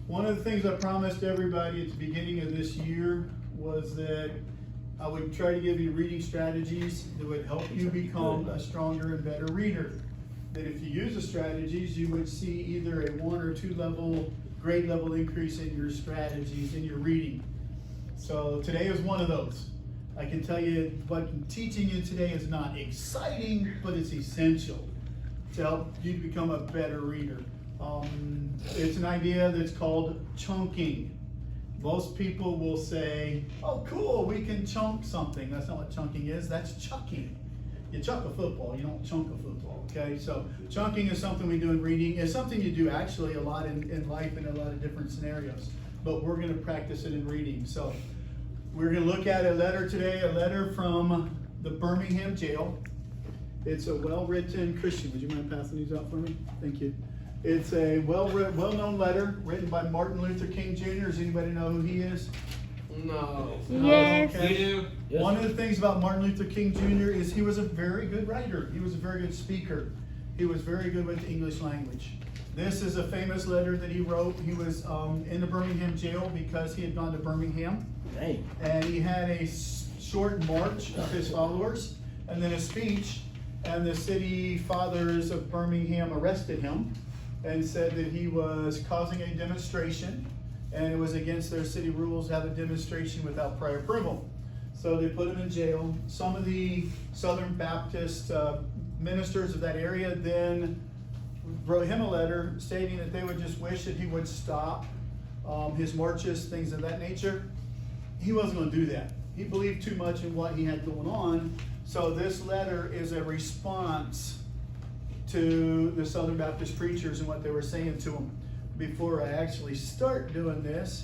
One of the things I promised everybody at the beginning of this year was that I would try to give you reading strategies that would help you become a stronger and better reader. That if you use the strategies, you would see either a 1 or 2 level, grade level increase in your strategies, in your reading. So today is one of those. I can tell you what I'm teaching you today is not exciting, but it's essential to help you become a better reader. It's an idea that's called chunking. Most people will say, oh cool, we can chunk something. That's not what chunking is, that's chucking. You chuck a football, you don't chunk a football, okay? So chunking is something we do in reading. It's something you do actually a lot in life in a lot of different scenarios, but we're gonna practice it in reading. So we're gonna look at a letter today, a letter from the Birmingham jail. It's a well-written, Christian, would you mind passing these out for me? Thank you. It's a well-known letter written by Martin Luther King Jr. Does anybody know who he is? No. Yes. Okay. You do? Yes. One of the things about Martin Luther King Jr. is he was a very good writer. He was a very good speaker. He was very good with the English language. This is a famous letter that he wrote. He was in the Birmingham jail because he had gone to Birmingham. Dang. And he had a short march of his followers and then a speech, and the city fathers of Birmingham arrested him and said that he was causing a demonstration, and it was against their city rules to have a demonstration without prior approval. So they put him in jail. Some of the Southern Baptist ministers of that area then wrote him a letter stating that they would just wish that he would stop his marches, things of that nature. He wasn't going to do that. He believed too much in what he had going on. So this letter is a response to the Southern Baptist preachers and what they were saying to him. Before I actually start doing this,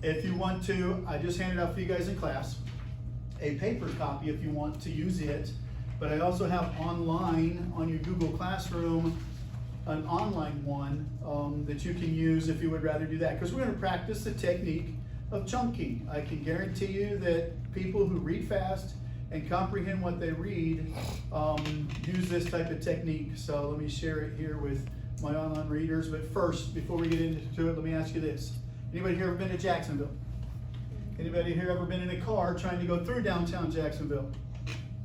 if you want to, I just handed out for you guys in class a paper copy if you want to use it, but I also have online on your Google Classroom an online one that you can use if you would rather do that, because we're going to practice the technique of chunking. I can guarantee you that people who read fast and comprehend what they read use this type of technique. So let me share it here with my online readers. But first, before we get into it, let me ask you this. Anybody here ever been to Jacksonville? Anybody here ever been in a car trying to go through downtown Jacksonville?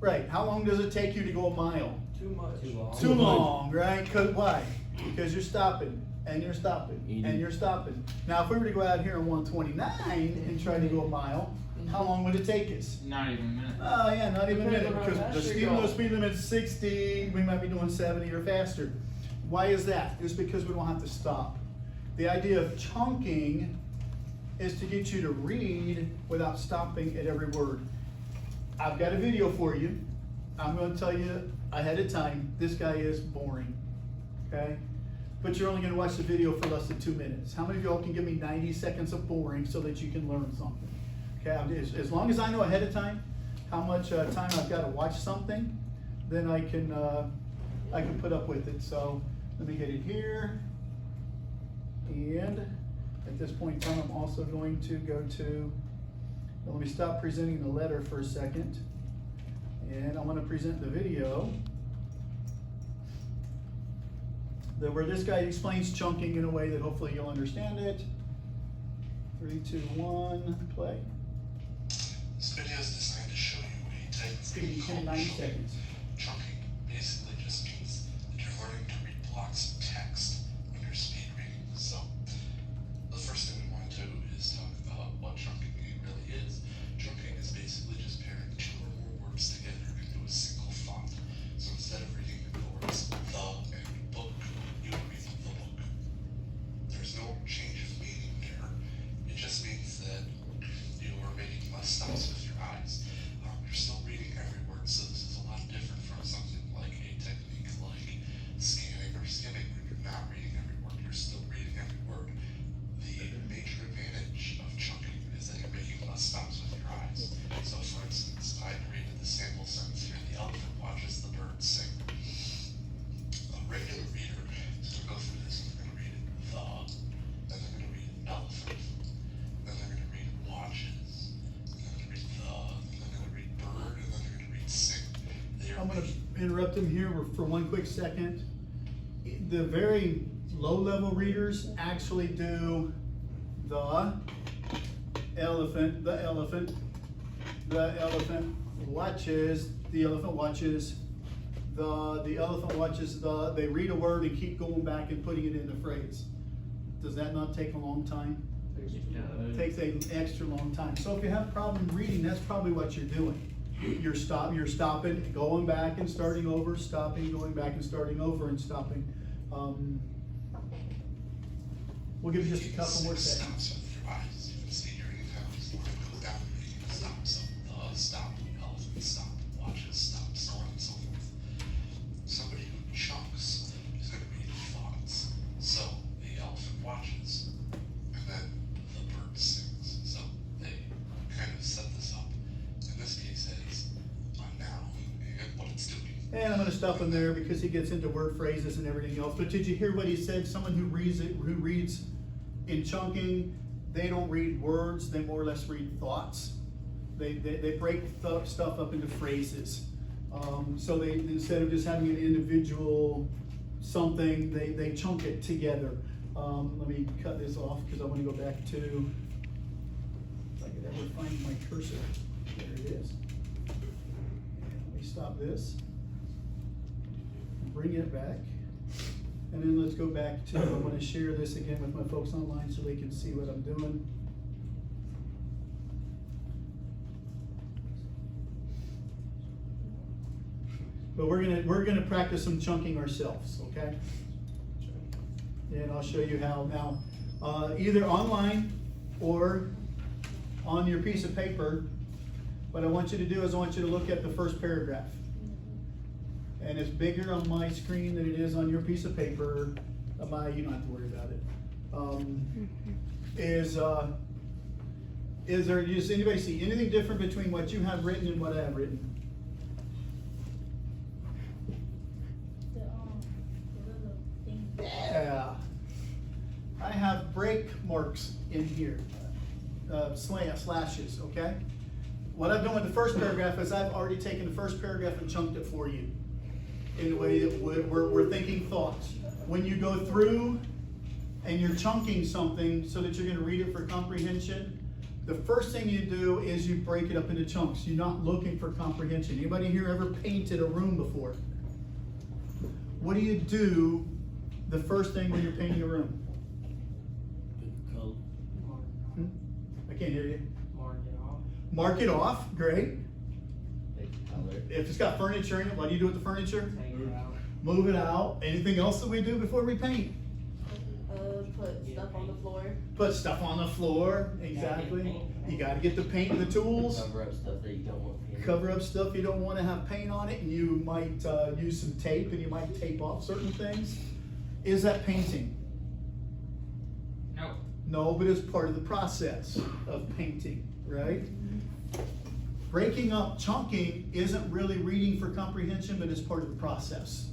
Right, how long does it take you to go a mile? Too much. Too long. Too long, right? Why? Because you're stopping, and you're stopping, and you're stopping. Now, if we were to go out here on 129 and try to go a mile, how long would it take us? Not even a minute. Oh yeah, not even a minute, Depends on how because fast you even go. though speed limit's 60, we might be doing 70 or faster. Why is that? It's because we don't have to stop. The idea of chunking is to get you to read without stopping at every word. I've got a video for you. I'm going to tell you ahead of time, this guy is boring, okay? But you're only going to watch the video for less than 2 minutes. How many of y'all can give me 90 seconds of boring so that you can learn something? Okay, as long as I know ahead of time how much time I've got to watch something, then I can put up with it. So let me get it here. And at this point in time, I'm also going to go to, let me stop presenting the letter for a second. And I want to present the video where this guy explains chunking in a way that hopefully you'll understand it. 3, 2, 1, play. This video is designed to show you a type It's of going to be reading 10, called 90 chunking. seconds. Chunking basically just means that you're learning to read blocks of text when you're speed reading. So the first thing we want to do is talk about what chunking really is. Chunking is basically just pairing 2 or more words together into a single font. So instead of reading the words the and book, you would read the book. There's no change of meaning there. It just means that you are making less stops with your eyes. You're still reading every word, so this is a lot different from something like a technique like scanning or skimming, where you're not reading every word, you're still reading every word. The major advantage of chunking is that you're making less stops with your eyes. So for instance, I created the sample sentence here: the elephant watches the birds sing. A regular reader is going to go through this and they're going to read the, then they're going to read elephant, then they're going to read watches, then they're going to read the, then they're going to read bird, and then they're going to read sing. They are I'm going reading. to interrupt him here for one quick second. The very low-level readers actually do the elephant watches, the elephant watches the, they read a word and keep going back and putting it in the phrase. Does that not take a long time? It takes an extra long time. So if you have a problem reading, that's probably what you're doing. You're stopping, going back and starting over, stopping, going back and starting over and stopping. We'll give you just a couple more seconds. Stops with your eyes. You can see your hands. The line goes down and you can stop. So stop, elephant, stop, watches, stop, so on and so forth. Somebody who chunks is going to read thoughts. So the elephant watches, and then the bird sings. So they kind of set this up. In this case, it's a noun and what it's doing. And I'm going to stop him there because he gets into word phrases and everything else. But did you hear what he said? Someone who reads in chunking, they don't read words, they more or less read thoughts. They break stuff up into phrases. So they, instead of just having an individual something, they chunk it together. Let me cut this off because I want to go back to, if I could ever find my cursor. There it is. And let me stop this. Bring it back. And then let's go back to, I want to share this again with my folks online so they can see what I'm doing. But we're gonna practice some chunking ourselves, okay? And I'll show you how now, either online or on your piece of paper. What I want you to do is I want you to look at the first paragraph. And it's bigger on my screen than it is on your piece of paper. You don't have to worry about it. Does anybody see anything different between what you have written and what I have written? Yeah. I have break marks in here, slashes, okay? What I've done with the first paragraph is I've already taken the first paragraph and chunked it for you in a way that we're thinking thoughts. When you go through and you're chunking something so that you're going to read it for comprehension, the first thing you do is you break it up into chunks. You're not looking for comprehension. Anybody here ever painted a room before? What do you do the first thing when you're painting a room? I can't hear you. Mark it off. Mark it off, great. If it's got furniture in it, what do you do with the furniture? Take it out. Move it out. Anything else that we do before we paint? Put stuff on the floor. Put stuff on the floor, exactly. You gotta get the paint and the tools. Cover up stuff that you don't want paint. Cover up stuff you don't want to have paint on it, and you might use some tape, and you might tape off certain things. Is that painting? No. No, but it's part of the process of painting, right? Breaking up, chunking isn't really reading for comprehension, but it's part of the process.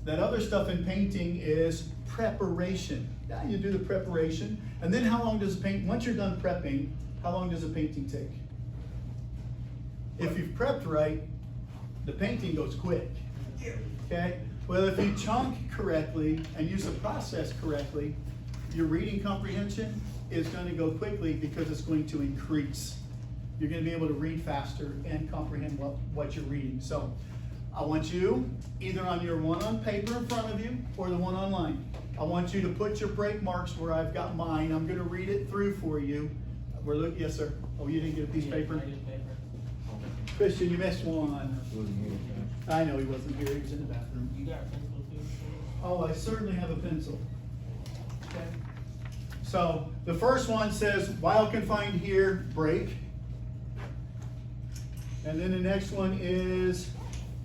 That other stuff in painting is preparation. Yeah, you do the preparation, and then how long does the paint, once you're done prepping, how long does the painting take? If you've prepped right, the painting goes quick, okay? Well, if you chunk correctly and use the process correctly, your reading comprehension is going to go quickly because it's going to increase. You're going to be able to read faster and comprehend what you're reading. So I want you, either on your one on paper in front of you or the one online, I want you to put your break marks where I've got mine. I'm going to read it through for you. Yes, sir. Oh, you didn't get a piece of paper? Christian, you missed one. I know he wasn't here. He was in the bathroom. You got a pencil too? Oh, I certainly have a pencil. Okay. So the first one says, while confined here, break. And then the next one is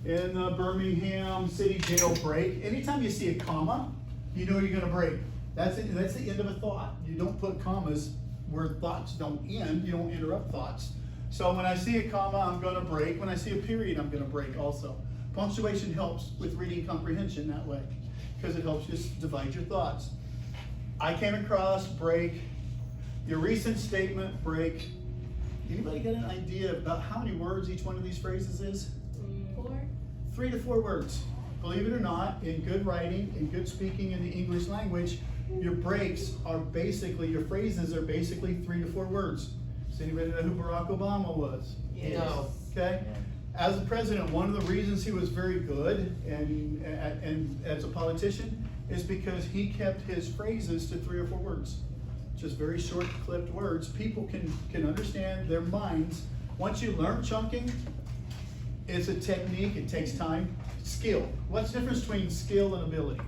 in the Birmingham City Jail, break. Anytime you see a comma, you know you're going to break. That's the end of a thought. You don't put commas where thoughts don't end. You don't interrupt thoughts. So when I see a comma, I'm going to break. When I see a period, I'm going to break also. Punctuation helps with reading comprehension that way because it helps you divide your thoughts. I came across, break. Your recent statement, break. Anybody got an idea about how many words each one of these phrases is? 4. 3 to 4 words. Believe it or not, in good writing, in good speaking in the English language, Your breaks are basically, your phrases are basically 3 to 4 words. Does anybody know who Barack Obama was? Yes. No. Okay? As a president, one of the reasons he was very good and as a politician is because he kept his phrases to 3 or 4 words. Just very short, clipped words. People can understand, their minds. Once you learn chunking, it's a technique, it takes time. Skill. What's the difference between skill and ability?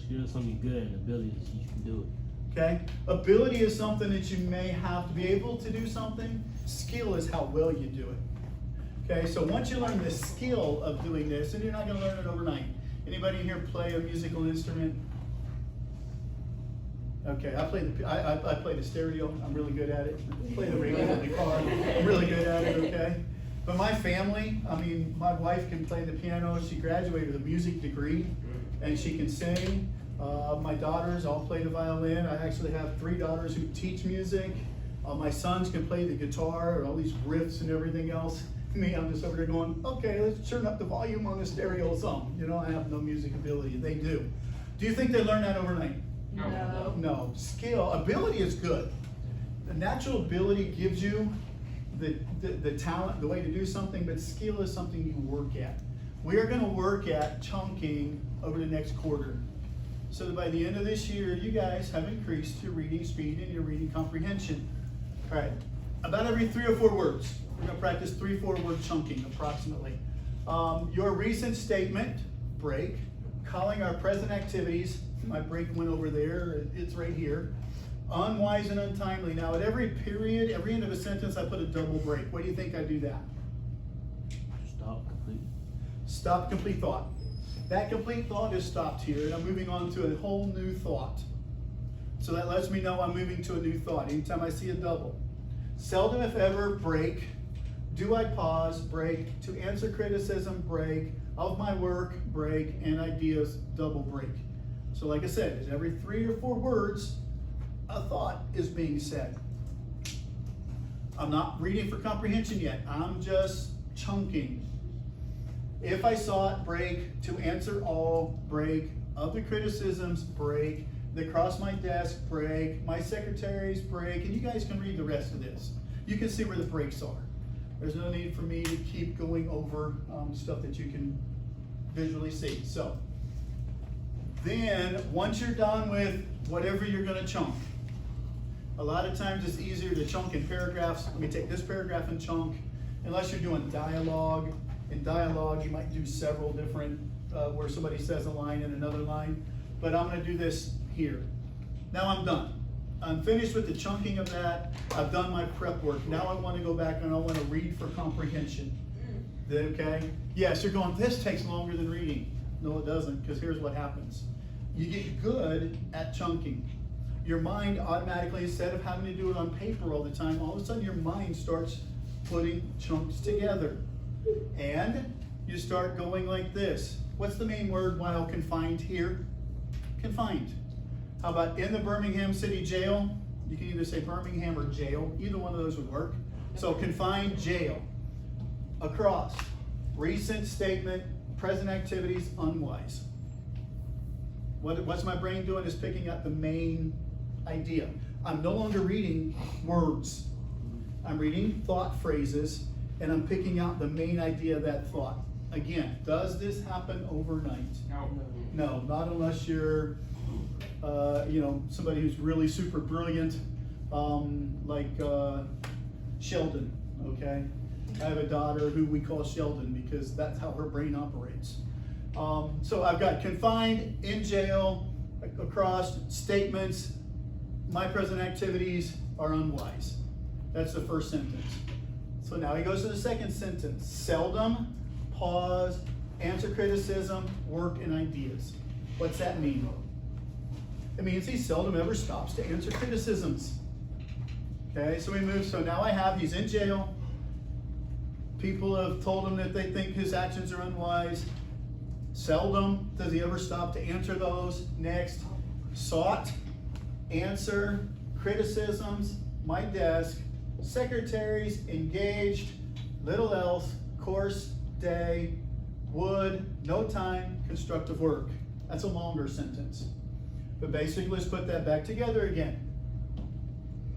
Skill is something good, and ability is you can do it. Okay? Ability is something that you may have to be able to do something. Skill is how well you do it. Okay, so once you learn the skill of doing this, and you're not going to learn it overnight. Anybody in here play a musical instrument? Okay, I play the stereo. I'm really good at it. I play the radio in the car. I'm really good at it. Okay, but my family, I mean, my wife can play the piano. She graduated with a music degree, and she can sing. My daughters all play the violin. I actually have 3 daughters who teach music. My sons can play the guitar, all these riffs and everything else. Me, I'm just over there going, okay, let's turn up the volume on the stereo some. You know, I have no music ability. They do. Do you think they learn that overnight? No. No. Skill, ability is good. The natural ability gives you the talent, the way to do something, but skill is something you work at. We are going to work at chunking over the next quarter. So that by the end of this year, you guys have increased your reading speed and your reading comprehension. All right, about every 3 or 4 words. We're going to practice 3-4 word chunking approximately. Your recent statement, break. Calling our present activities. My break went over there. It's right here. Unwise and untimely. Now at every period, every end of a sentence, I put a double break. What do you think I do that? Stop, complete. Stop, complete thought. That complete thought is stopped here, and I'm moving on to a whole new thought. So that lets me know I'm moving to a new thought anytime I see a double. Seldom, if ever, break. Do I pause? Break. To answer criticism? Break. Of my work? Break. And ideas? Double break. So like I said, every 3 or 4 words, a thought is being said. I'm not reading for comprehension yet. I'm just chunking. If I saw it, break. To answer all? Break. Of the criticisms? Break. That cross my desk? Break. My secretaries? Break. And you guys can read the rest of this. You can see where the breaks are. There's no need for me to keep going over stuff that you can visually see. So, then once you're done with whatever you're going to chunk, a lot of times it's easier to chunk in paragraphs. Let me take this paragraph and chunk. Unless you're doing dialogue. In dialogue, you might do several different, where somebody says a line and another line. But I'm going to do this here. Now I'm done. I'm finished with the chunking of that. I've done my prep work. Now I want to go back and I want to read for comprehension. Okay? Yes, you're going, this takes longer than reading. No, it doesn't, because here's what happens. You get good at chunking. Your mind automatically, instead of having to do it on paper all the time, all of a sudden your mind starts putting chunks together. And you start going like this. What's the main word while confined here? Confined. How about in the Birmingham City Jail? You can either say Birmingham or jail. Either one of those would work. So confined, jail. Across. Recent statement, present activities, unwise. What's my brain doing is picking up the main idea. I'm no longer reading words. I'm reading thought phrases, and I'm picking out the main idea of that thought. Again, does this happen overnight? No. No, not unless you're somebody who's really super brilliant, like Sheldon, okay? I have a daughter who we call Sheldon because that's how her brain operates. So I've got confined, in jail, across, statements, my present activities are unwise. That's the first sentence. So now he goes to the second sentence. Seldom, pause, answer criticism, work, and ideas. What's that mean? It means he seldom ever stops to answer criticisms. Okay, so we move. So now he's in jail. People have told him that they think his actions are unwise. Seldom does he ever stop to answer those. Next, sought, answer, criticisms, my desk, secretaries, engaged, little else, course, day, would, no time, constructive work. That's a longer sentence. But basically, let's put that back together again.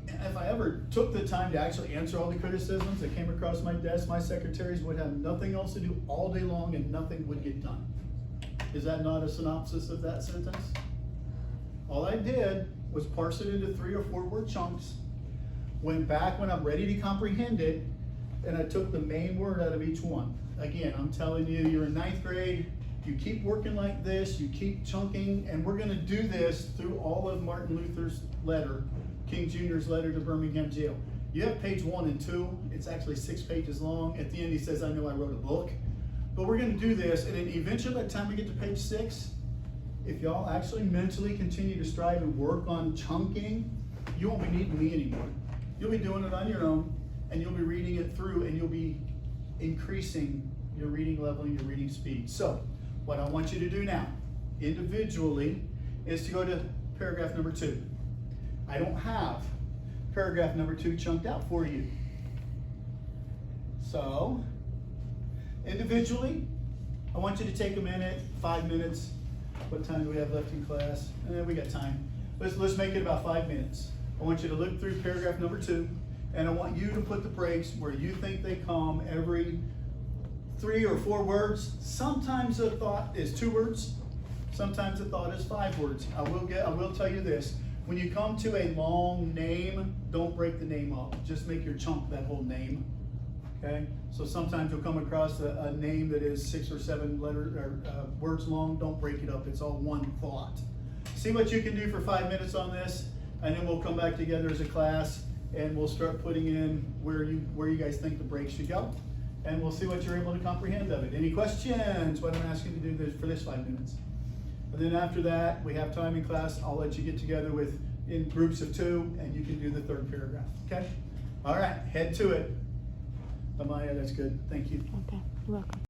If I ever took the time to actually answer all the criticisms that came across my desk, my secretaries would have nothing else to do all day long and nothing would get done. Is that not a synopsis of that sentence? All I did was parse it into 3 or 4 word chunks, went back when I'm ready to comprehend it, and I took the main word out of each one. Again, I'm telling you, you're in 9th grade, you keep working like this, you keep chunking, and we're gonna do this through all of Martin Luther's letter, King Jr.'s letter to Birmingham Jail. You have page 1 and 2, it's actually 6 pages long. At the end he says, I know I wrote a book. But we're gonna do this, and then eventually by the time we get to page 6, if y'all actually mentally continue to strive and work on chunking, you won't be needing me anymore. You'll be doing it on your own, and you'll be reading it through, and you'll be increasing your reading level and your reading speed. So, what I want you to do now, individually, is to go to paragraph number 2. I don't have paragraph number 2 chunked out for you. So, individually, I want you to take a minute, 5 minutes. What time do we have left in class? We got time. Let's make it about 5 minutes. I want you to look through paragraph number 2, and I want you to put the breaks where you think they come every 3 or 4 words. Sometimes a thought is 2 words. Sometimes a thought is 5 words. I will tell you this. When you come to a long name, don't break the name up. Just make your chunk that whole name. Okay? So sometimes you'll come across a name that is 6 or 7 words long. Don't break it up. It's all one thought. See what you can do for 5 minutes on this, and then we'll come back together as a class and we'll start putting in where you guys think the break should go, and we'll see what you're able to comprehend of it. Any questions? What I'm asking you to do this for this 5 minutes. And then after that, we have time in class. I'll let you get together in groups of 2, and you can do the 3rd paragraph. Okay? All right, head to it. Amaya, that's good. Thank you. Okay, you're welcome.